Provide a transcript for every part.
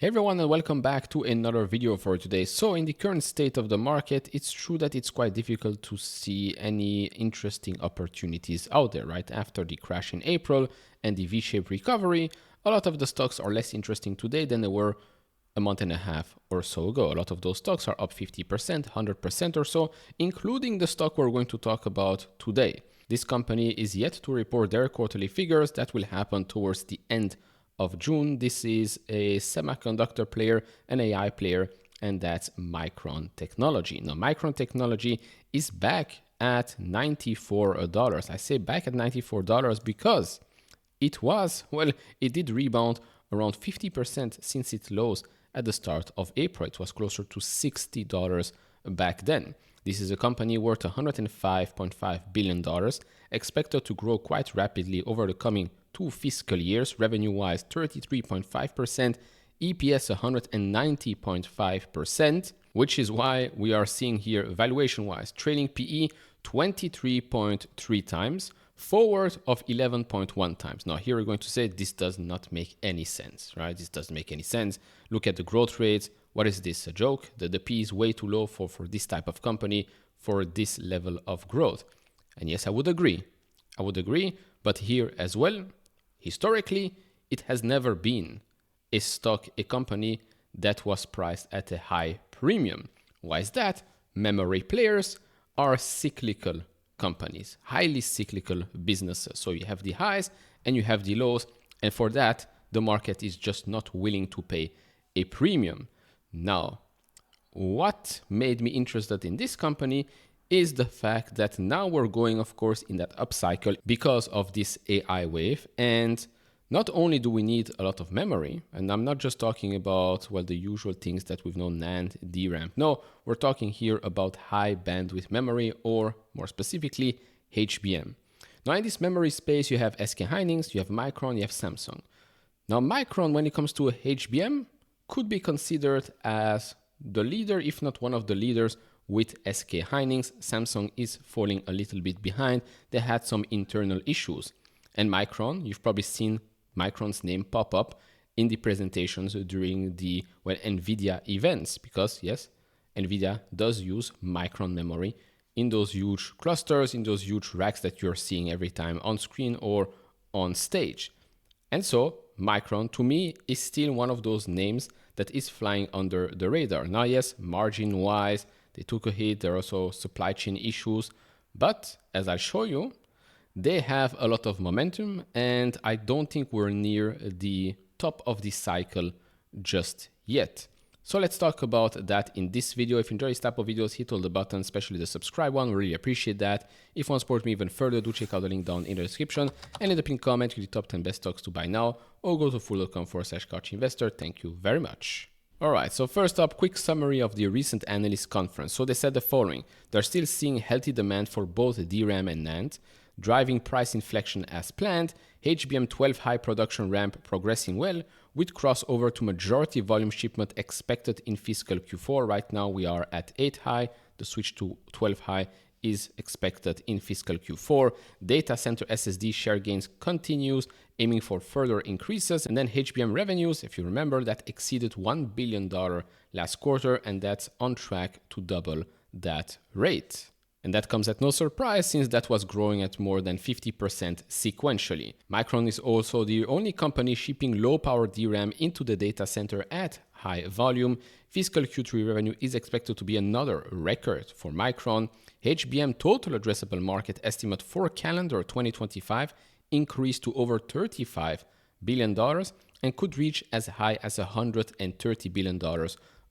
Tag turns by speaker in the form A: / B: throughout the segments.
A: Hey everyone, and welcome back to another video for today. So in the current state of the market, it's true that it's quite difficult to see any interesting opportunities out there, right? After the crash in April and the V-shaped recovery, a lot of the stocks are less interesting today than they were a month and a half or so ago. A lot of those stocks are up 50%, 100% or so, including the stock we're going to talk about today. This company is yet to report their quarterly figures. That will happen towards the end of June. This is a semiconductor player, an AI player, and that's Micron Technology. Now, Micron Technology is back at $94. I say back at $94 because it did rebound around 50% since its lows at the start of April. It was closer to $60 back then. This is a company worth $105.5 billion, expected to grow quite rapidly over the coming 2 fiscal years, revenue-wise 33.5%, EPS 190.5%, which is why we are seeing here valuation-wise, trailing PE 23.3 times, forward of 11.1 times. Now here we're going to say this does not make any sense, right? This doesn't make any sense. Look at the growth rates. What is this, a joke? The P is way too low for this type of company, for this level of growth. And yes, I would agree, but here as well, historically, it has never been a stock, a company that was priced at a high premium. Why is that? Memory players are cyclical companies, highly cyclical businesses. So you have the highs and you have the lows. And for that, the market is just not willing to pay a premium. Now, what made me interested in this company is the fact that now we're going, of course, in that upcycle because of this AI wave. And not only do we need a lot of memory, and I'm not just talking about, the usual things that we've known, NAND, DRAM. No, we're talking here about high bandwidth memory, or more specifically, HBM. Now, in this memory space, you have SK Hynix, you have Micron, you have Samsung. Now, Micron, when it comes to HBM, could be considered as the leader, if not one of the leaders, with SK Hynix. Samsung is falling a little bit behind. They had some internal issues. And Micron, you've probably seen Micron's name pop up in the presentations during the NVIDIA events, because yes, NVIDIA does use Micron memory in those huge clusters, in those huge racks that you're seeing every time on screen or on stage. And so Micron, to me, is still one of those names that is flying under the radar. Now, yes, margin-wise, they took a hit. There are also supply chain issues. But as I'll show you, they have a lot of momentum, and I don't think we're near the top of the cycle just yet. So let's talk about that in this video. If you enjoy this type of videos, hit all the buttons, especially the subscribe one. We really appreciate that. If you want to support me even further, do check out the link down in the description and in the pinned comment with the top 10 best stocks to buy now, or go to fool.com/couchinvestor. Thank you very much. All right, so first up, quick summary of the recent Analyst Conference. So they said the following: they're still seeing healthy demand for both DRAM and NAND, driving price inflection as planned, HBM12 high production ramp progressing well, with crossover to majority volume shipment expected in fiscal Q4. Right now we are at 8 high, the switch to 12 high is expected in fiscal Q4. Data center SSD share gains continues, aiming for further increases. And then HBM revenues, if you remember, that exceeded $1 billion last quarter, and that's on track to double that rate. And that comes at no surprise, since that was growing at more than 50% sequentially. Micron is also the only company shipping low-power DRAM into the data center at high volume. Fiscal Q3 revenue is expected to be another record for Micron. HBM total addressable market estimate for calendar 2025 increased to over $35 billion and could reach as high as $130 billion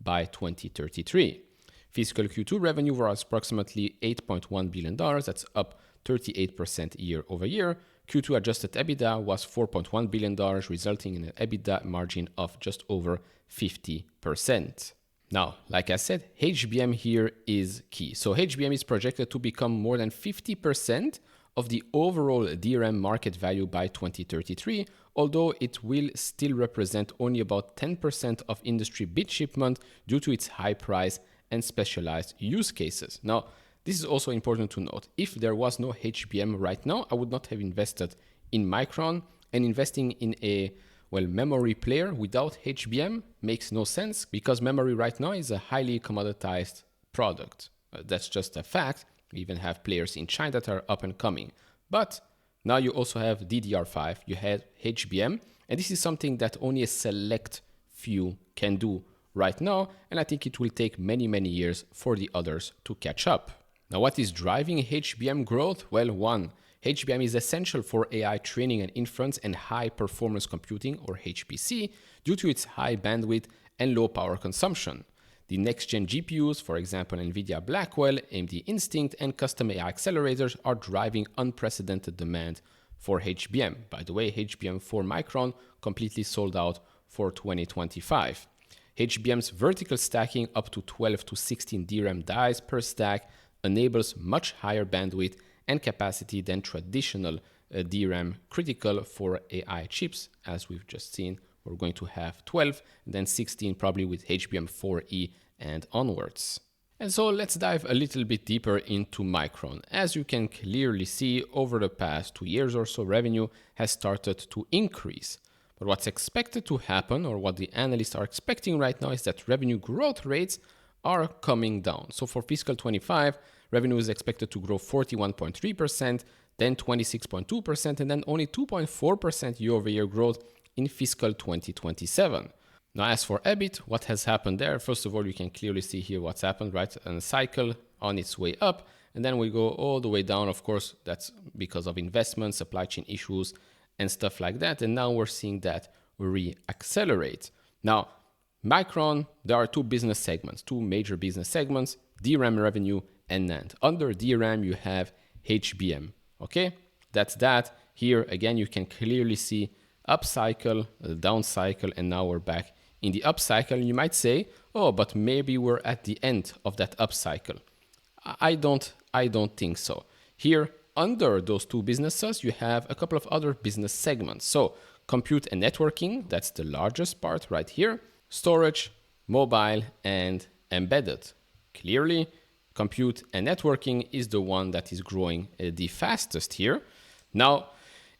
A: by 2033. Fiscal Q2 revenue was approximately $8.1 billion. That's up 38% year over year. Q2 adjusted EBITDA was $4.1 billion, resulting in an EBITDA margin of just over 50%. Now, like I said, HBM here is key. So HBM is projected to become more than 50% of the overall DRAM market value by 2033, although it will still represent only about 10% of industry bit shipment due to its high price and specialized use cases. Now, this is also important to note. If there was no HBM right now, I would not have invested in Micron, and investing in a Well, memory player without HBM makes no sense because memory right now is a highly commoditized product. That's just a fact. We even have players in China that are up and coming. But now you also have DDR5, you have HBM, and this is something that only a select few can do right now, and I think it will take many, many years for the others to catch up. Now, what is driving HBM growth? Well, one, HBM is essential for AI training and inference and high performance computing, or HPC, due to its high bandwidth and low power consumption. The next-gen GPUs, for example, NVIDIA Blackwell, AMD Instinct, and custom AI accelerators are driving unprecedented demand for HBM. By the way, HBM4 Micron completely sold out for 2025. HBM's vertical stacking up to 12 to 16 DRAM dies per stack enables much higher bandwidth and capacity than traditional DRAM, critical for AI chips. As we've just seen, we're going to have 12 and then 16 probably with HBM4E and onwards. And so let's dive a little bit deeper into Micron. As you can clearly see, over the past 2 years or so, revenue has started to increase. But what's expected to happen, or what the analysts are expecting right now, is that revenue growth rates are coming down. So for fiscal 25, revenue is expected to grow 41.3%, then 26.2%, and then only 2.4% year-over-year growth in fiscal 2027. Now, as for EBIT, what has happened there? First of all, you can clearly see here what's happened, right? And a cycle on its way up, and then we go all the way down. Of course, that's because of investments, supply chain issues, and stuff like that. And now we're seeing that re-accelerate. Now, Micron, there are two business segments, two major business segments, DRAM revenue and NAND. Under DRAM, you have HBM, okay? That's that. Here, again, you can clearly see up cycle, down cycle, and now we're back in the up cycle. You might say, oh, but maybe we're at the end of that up cycle. I don't think so. Here, under those two businesses, you have a couple of other business segments. So compute and networking, that's the largest part right here. Storage, mobile, and embedded. Clearly, compute and networking is the one that is growing the fastest here. Now,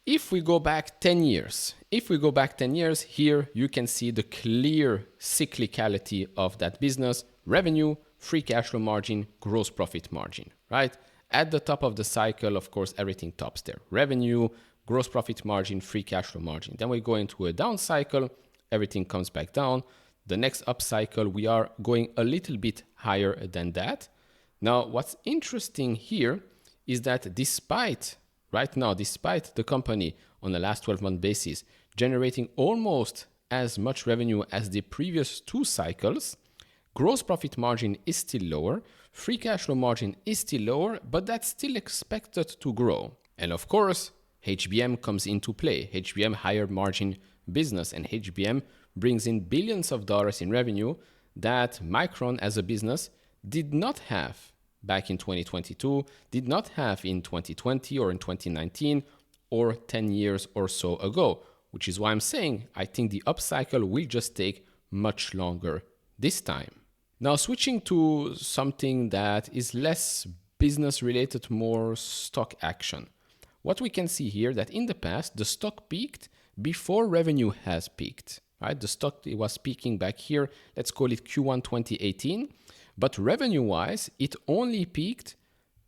A: if we go back 10 years, here you can see the clear cyclicality of that business: revenue, free cash flow margin, gross profit margin, right? At the top of the cycle, of course, everything tops there. Revenue, gross profit margin, free cash flow margin. Then we go into a down cycle, everything comes back down. The next up cycle, we are going a little bit higher than that. Now, what's interesting here is that despite the company on the last 12-month basis generating almost as much revenue as the previous two cycles, gross profit margin is still lower, free cash flow margin is still lower, but that's still expected to grow. And of course, HBM comes into play. HBM, higher margin business, and HBM brings in billions of dollars in revenue that Micron as a business did not have back in 2022, did not have in 2020 or in 2019 or 10 years or so ago, which is why I'm saying I think the upcycle will just take much longer this time. Now, switching to something that is less business related, more stock action. What we can see here that in the past, the stock peaked before revenue has peaked, right? The stock was peaking back here, let's call it Q1 2018, but revenue-wise, it only peaked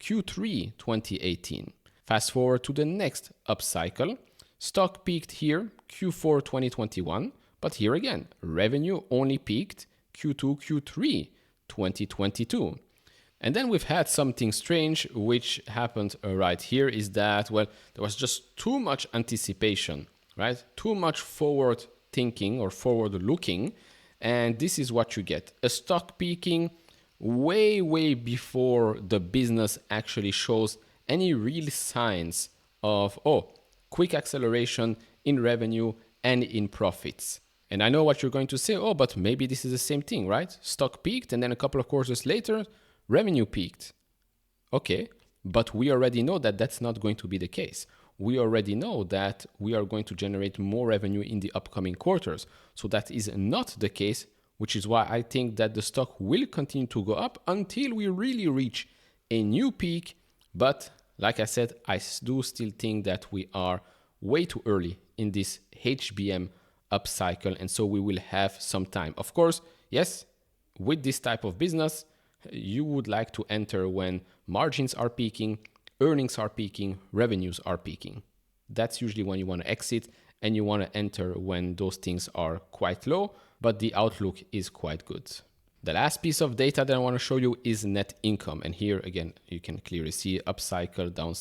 A: Q3 2018. Fast forward to the next upcycle, stock peaked here Q4 2021, but here again, revenue only peaked Q2, Q3 2022. And then we've had something strange which happened right here is that, well, there was just too much anticipation, right? Too much forward thinking or forward looking. And this is what you get. A stock peaking way before the business actually shows any real signs of, quick acceleration in revenue and in profits. And I know what you're going to say, but maybe this is the same thing, right? Stock peaked and then a couple of quarters later, revenue peaked. Okay, but we already know that that's not going to be the case. We already know that we are going to generate more revenue in the upcoming quarters. So that is not the case, which is why I think that the stock will continue to go up until we really reach a new peak. But like I said, I do still think that we are way too early in this HBM upcycle. And so we will have some time. Of course, yes, with this type of business, you would like to enter when margins are peaking, earnings are peaking, revenues are peaking. That's usually when you want to exit, and you want to enter when those things are quite low, but the outlook is quite good. The last piece of data that I want to show you is net income. And here again, you can clearly see upcycle, down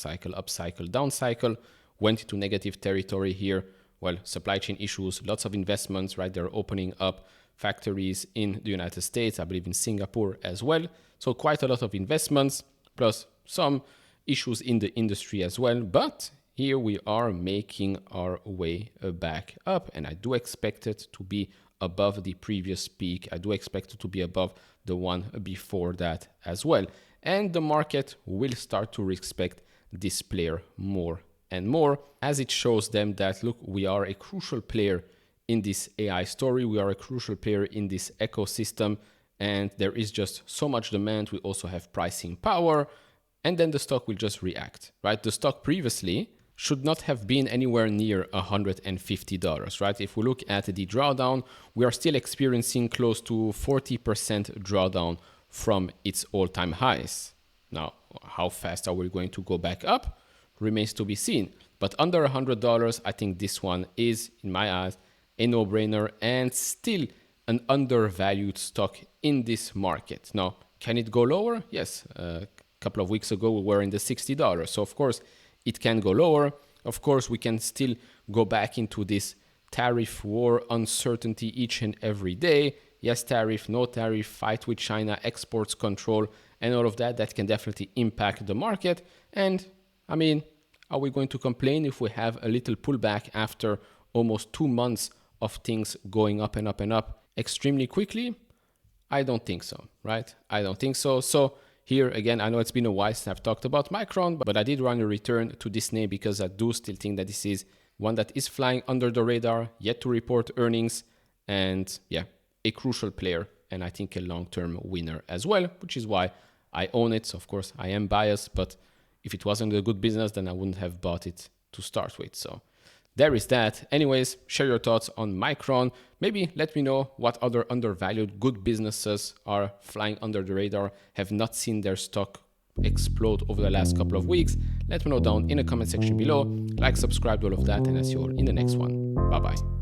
A: cycle, went into negative territory here. Well, supply chain issues, lots of investments, right? They're opening up factories in the United States, I believe in Singapore as well. So quite a lot of investments, plus some issues in the industry as well. But here we are making our way back up, and I do expect it to be above the previous peak. I do expect it to be above the one before that as well. And the market will start to respect this player more and more, as it shows them that, look, we are a crucial player in this AI story. We are a crucial player in this ecosystem, and there is just so much demand. We also have pricing power, and then the stock will just react, right? The stock previously should not have been anywhere near $150, right? If we look at the drawdown, we are still experiencing close to 40% drawdown from its all-time highs. Now, how fast are we going to go back up remains to be seen. But under $100, I think this one is, in my eyes, a no-brainer and still an undervalued stock in this market. Now, can it go lower? Yes. A couple of weeks ago, we were in the $60. So, of course, it can go lower. Of course, we can still go back into this tariff war uncertainty each and every day. Yes, tariff, no tariff, fight with China, exports control, and all of that. That can definitely impact the market. And I mean, are we going to complain if we have a little pullback after almost 2 months of things going up and up and up extremely quickly? I don't think so, right? I don't think so. So here again, I know it's been a while since I've talked about Micron, but I did want to return to this name because I do still think that this is one that is flying under the radar, yet to report earnings, and yeah, a crucial player, and I think a long-term winner as well, which is why I own it. So of course, I am biased, but if it wasn't a good business, then I wouldn't have bought it to start with. So there is that. Anyways, share your thoughts on Micron. Maybe let me know what other undervalued good businesses are flying under the radar, have not seen their stock explode over the last couple of weeks. Let me know down in the comment section below. Like, subscribe, all of that, and I'll see you all in the next one. Bye-bye.